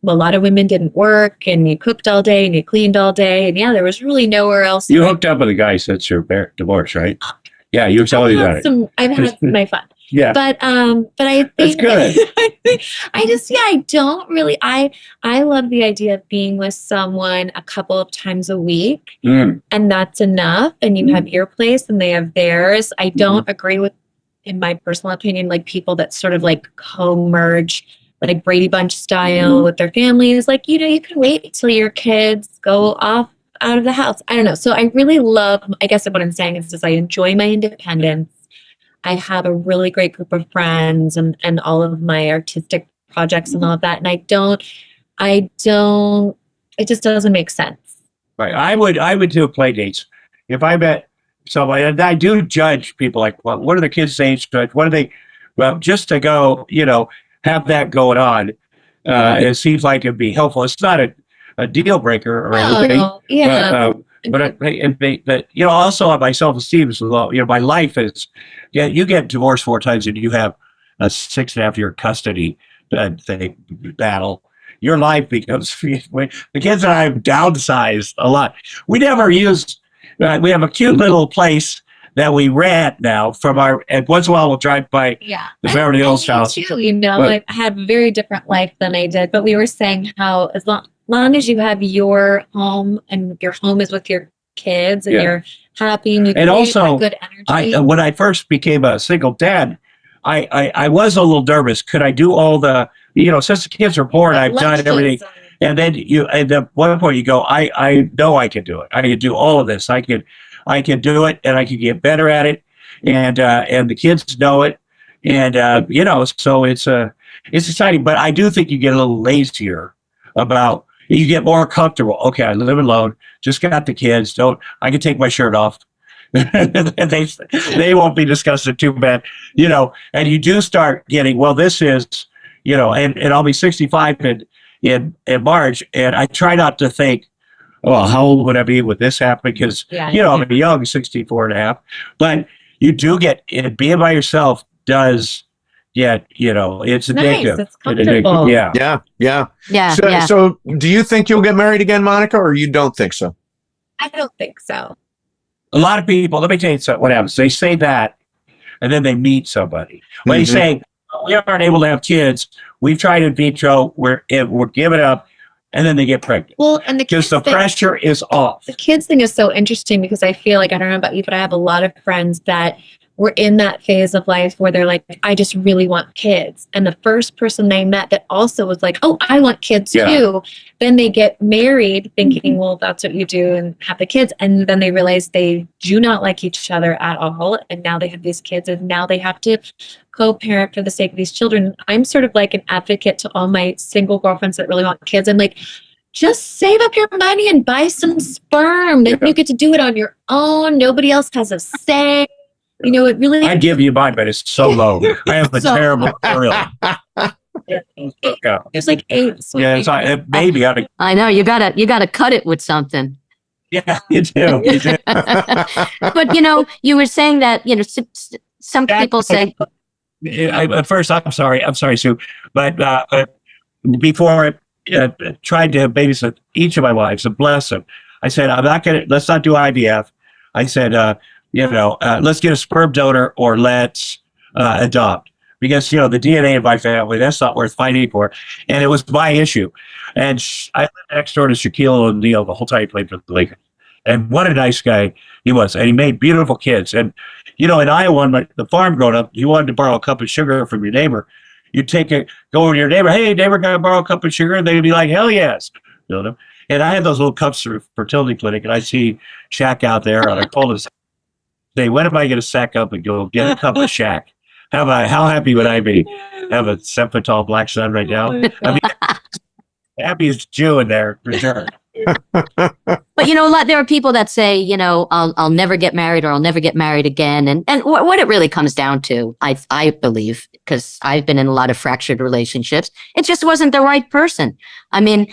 A lot of women didn't work, and you cooked all day and you cleaned all day, and there was really nowhere else. You hooked up with a guy since your divorce, right? Yeah, you were telling me about it. I've had my fun. Yeah, But I that's think good. I don't really, I love the idea of being with someone a couple of times a week, Mm. and that's enough, and you have your place and they have theirs. I don't agree with, in my personal opinion, like people that sort of like co-merge, like Brady Bunch style with their families. Like, you can wait till your kids go off out of the house. I don't know. So I really love, I guess what I'm saying is just I enjoy my independence. I have a really great group of friends and all of my artistic projects and all of that. And it just doesn't make sense. Right. I would do play dates if I met somebody, and I do judge people like, well, what are the kids' age? What are they? Well, just to go, have that going on. It seems like it'd be helpful. It's not a deal breaker or anything. Oh, yeah. But also my self-esteem is low. My life is, you get divorced 4 times and you have a 6.5-year custody battle. Your life becomes, the kids and I have downsized a lot. We never use, we have a cute little place that we rent now and once in a while we'll drive by Yeah. the Beverly Hills house. Too, I had a very different life than I did, but we were saying how as long as you have your home and your home is with your kids and you're happy and you And also, good energy. when I first became a single dad, I was a little nervous. Could I do all the, since the kids are born, I've done everything. And then at one point you go, I know I can do it. I can do all of this. I can do it, and I can get better at it. And the kids know it. And, so it's exciting, but I do think you get a little lazier about, you get more comfortable. Okay, I live alone, just got the kids. I can take my shirt off. And they won't be disgusted too bad, and you do start getting, well, this is, and I'll be 65 in March. And I try not to think, well, how old would I be with this happen? Because, I'm a young 64 and a half, but you do get, being by yourself does get, it's addictive. It's comfortable. Yeah. Yeah. So do you think you'll get married again, Monica, or you don't think so? I don't think so. A lot of people, let me tell you something, what happens. They say that, and then they meet somebody. When they say, we aren't able to have kids, we've tried in vitro, we're giving up, and then they get pregnant. Well, and Because the pressure is off. The kids thing is so interesting because I feel like, I don't know about you, but I have a lot of friends that were in that phase of life where they're like, I just really want kids. And the first person they met that also was like, oh, I want kids too. Then they get married thinking, well, that's what you do and have the kids. And then they realize they do not like each other at all. And now they have these kids and now they have to co-parent for the sake of these children. I'm sort of like an advocate to all my single girlfriends that really want kids. I'm like, just save up your money and buy some sperm. Then you get to do it on your own. Nobody else has a say. You know, it really. I give you mine, but it's so low. I have a terrible material. It's like 8. Yeah, it's like, maybe I. I know you gotta cut it with something. Yeah, you do. You do. But you were saying that some people say. At first, I'm sorry, Sue, but before I tried to babysit each of my wives and bless them, I said, let's not do IVF. I said, let's get a sperm donor or let's adopt, because the DNA of my family, that's not worth fighting for. And it was my issue. And I lived next door to Shaquille O'Neal the whole time he played for the Lakers. And what a nice guy he was. And he made beautiful kids. And, in Iowa, on the farm growing up, you wanted to borrow a cup of sugar from your neighbor. You'd go over to your neighbor, hey, neighbor, can I borrow a cup of sugar? And they'd be like, hell yes. And I had those little cups for fertility clinic, and I see Shaq out there, and I told him, say, when am I going to sack up and go get a cup of Shaq? How happy would I be? Have a 7-foot-tall black son right now. I mean, happiest Jew in there for sure. But there are people that say, I'll never get married or I'll never get married again. And what it really comes down to, I believe, because I've been in a lot of fractured relationships, it just wasn't the right person. I mean,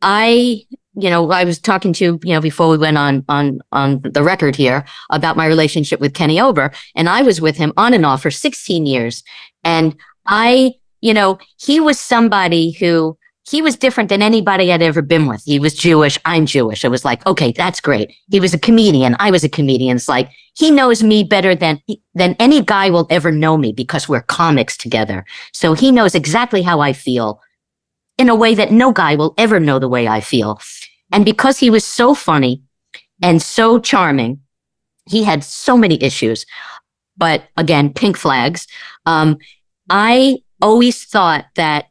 I was talking to before we went on the record here about my relationship with Kenny Ober, and I was with him on and off for 16 years. And he was somebody who, he was different than anybody I'd ever been with. He was Jewish. I'm Jewish. It was like, okay, that's great. He was a comedian. I was a comedian. It's like, he knows me better than any guy will ever know me because we're comics together. So he knows exactly how I feel in a way that no guy will ever know the way I feel. And because he was so funny and so charming, he had so many issues. But again, pink flags. I always thought that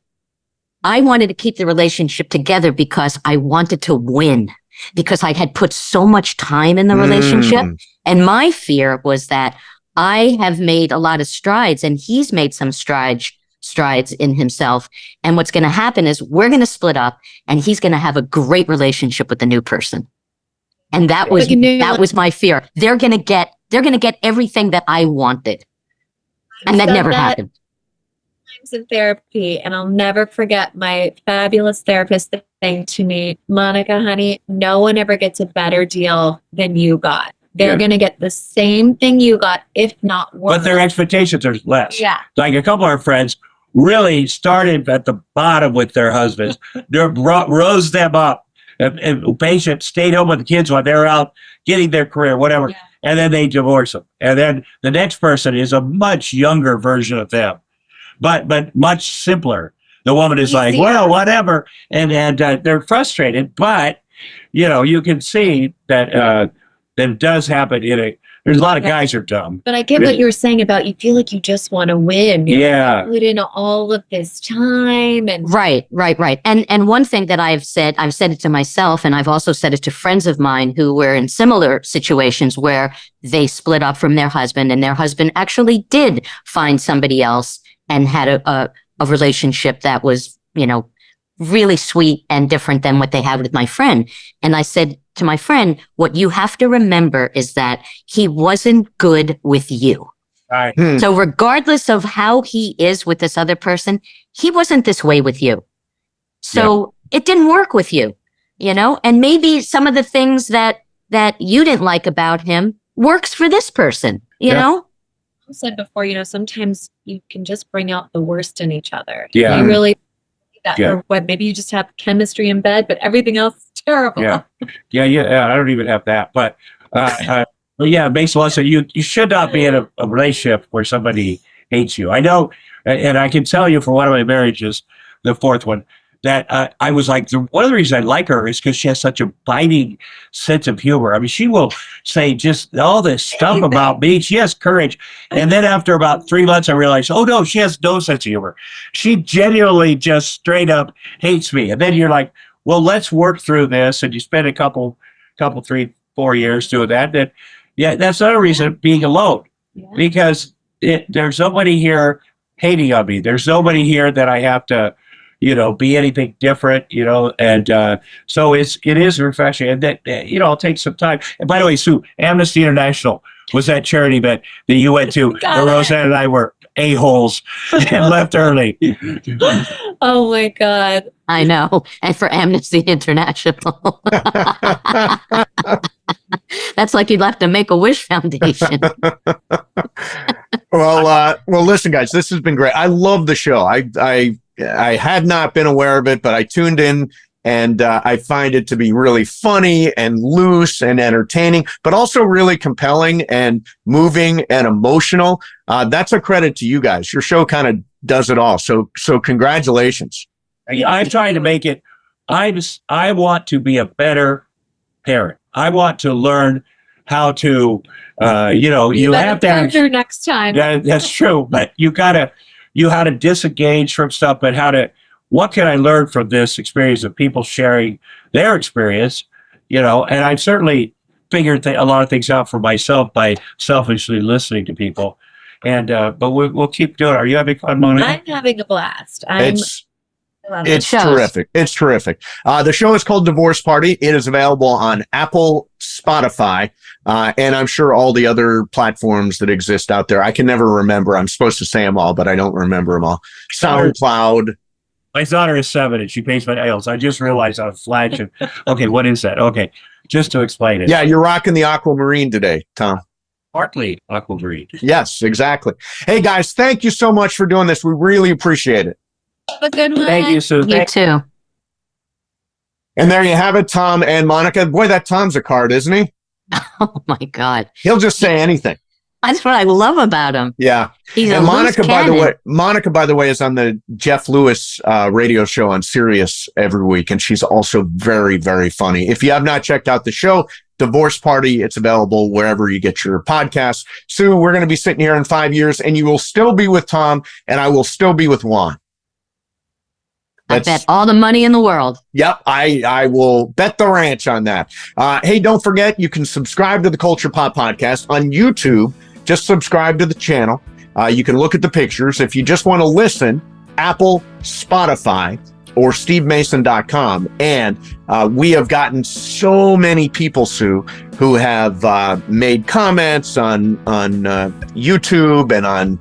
I wanted to keep the relationship together because I wanted to win, because I had put so much time in the relationship. And my fear was that I have made a lot of strides and he's made some strides in himself. And what's going to happen is we're going to split up and he's going to have a great relationship with the new person. And that was my fear. They're going to get everything that I wanted. And that never happened. In therapy, and I'll never forget my fabulous therapist saying to me, Monika, honey, no one ever gets a better deal than you got. They're going to get the same thing you got, if not worse. But their expectations are less. Yeah. Like a couple of our friends really started at the bottom with their husbands, they rose them up, and patient stayed home with the kids while they're out getting their career, whatever. Yeah. And then they divorce them. And then the next person is a much younger version of them. But much simpler. The woman is like, well, whatever. And they're frustrated. But, you can see that that does happen there's a lot of guys are dumb. But I get what you were saying about you feel like you just want to win. You put in all of this time. And Right. And one thing that I've said it to myself, and I've also said it to friends of mine who were in similar situations where they split up from their husband and their husband actually did find somebody else and had a relationship that was, really sweet and different than what they had with my friend. And I said to my friend, what you have to remember is that he wasn't good with you. Right. So regardless of how he is with this other person, he wasn't this way with you. So it didn't work with you, and maybe some of the things that you didn't like about him works for this person, you know? Said before, sometimes you can just bring out the worst in each other. Yeah. You really or what? Maybe you just have chemistry in bed, but everything else is terrible. Yeah. I don't even have that, but basically, so you should not be in a relationship where somebody hates you. I know, and I can tell you for one of my marriages, the fourth one, that I was like, one of the reasons I like her is because she has such a biting sense of humor. I mean, she will say just all this stuff about me. She has courage. And then after about 3 months, I realized, oh no, she has no sense of humor. She genuinely just straight up hates me. And then you're like, well, let's work through this. And you spend a couple, 3, 4 years doing that. Then, yeah, that's another reason being alone, because there's nobody here hating on me. There's nobody here that I have to, be anything different, and so it is refreshing, and that, it'll take some time. And by the way, Sue, Amnesty International was that charity event that you went to, where Roseanne and I were a-holes and left early. Oh my God. I know. And for Amnesty International. That's like you left a Make-A-Wish Foundation. Well, listen, guys, this has been great. I love the show. I had not been aware of it, but I tuned in, and I find it to be really funny and loose and entertaining, but also really compelling and moving and emotional. That's a credit to you guys. Your show kind of does it all. So congratulations. I'm trying to make it. I want to be a better parent. I want to learn how to, you have to have next time. That's true, but how to disengage from stuff, but what can I learn from this experience of people sharing their experience, and I've certainly figured a lot of things out for myself by selfishly listening to people. And, but we'll keep doing it. Are you having fun, Monika? I'm having a blast. It's terrific. It's terrific. The show is called Divorce Party. It is available on Apple, Spotify, and I'm sure all the other platforms that exist out there. I can never remember. I'm supposed to say them all, but I don't remember them all. SoundCloud. My daughter is 7 and she pays my nails. I just realized on a flash. Okay, what is that? Okay, just to explain it. Yeah, you're rocking the aquamarine today, Tom. Partly aquamarine. Yes, exactly. Hey, guys, thank you so much for doing this. We really appreciate it. Have a good one. Thank you, Sue. You too. And there you have it, Tom and Monika. Boy, that Tom's a card, isn't he? Oh my God. He'll just say anything. That's what I love about him. Yeah. He's and a loose Monika, by the way, is on the Jeff Lewis radio show on Sirius every week, and she's also very, very funny. If you have not checked out the show, Divorce Party, it's available wherever you get your podcasts. Sue, we're going to be sitting here in 5 years, and you will still be with Tom, and I will still be with Juan. I bet all the money in the world. Yep, I will bet the ranch on that. Hey, don't forget, you can subscribe to the Culture Pop Podcast on YouTube. Just subscribe to the channel. You can look at the pictures. If you just want to listen, Apple, Spotify, or stevemason.com. And we have gotten so many people, Sue, who have made comments on YouTube and on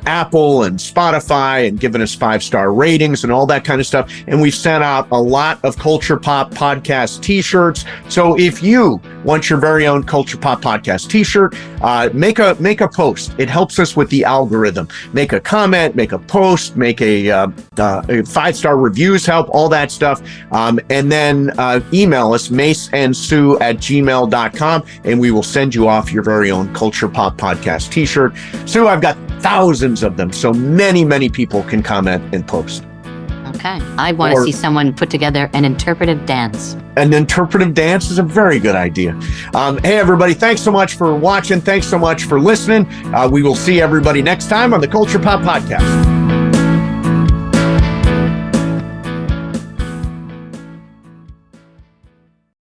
Apple and Spotify and given us 5-star ratings and all that kind of stuff. And we've sent out a lot of Culture Pop Podcast t-shirts. So if you want your very own Culture Pop Podcast t-shirt, make a post. It helps us with the algorithm. Make a comment, make a post, make a 5-star reviews help, all that stuff. And then email us, maseandsue@gmail.com. And we will send you off your very own Culture Pop Podcast t-shirt. Sue, I've got thousands of them, so many people can comment and post. Okay. I want to see someone put together an interpretive dance. An interpretive dance is a very good idea. Hey, everybody, thanks so much for watching. Thanks so much for listening. We will see everybody next time on the Culture Pop Podcast.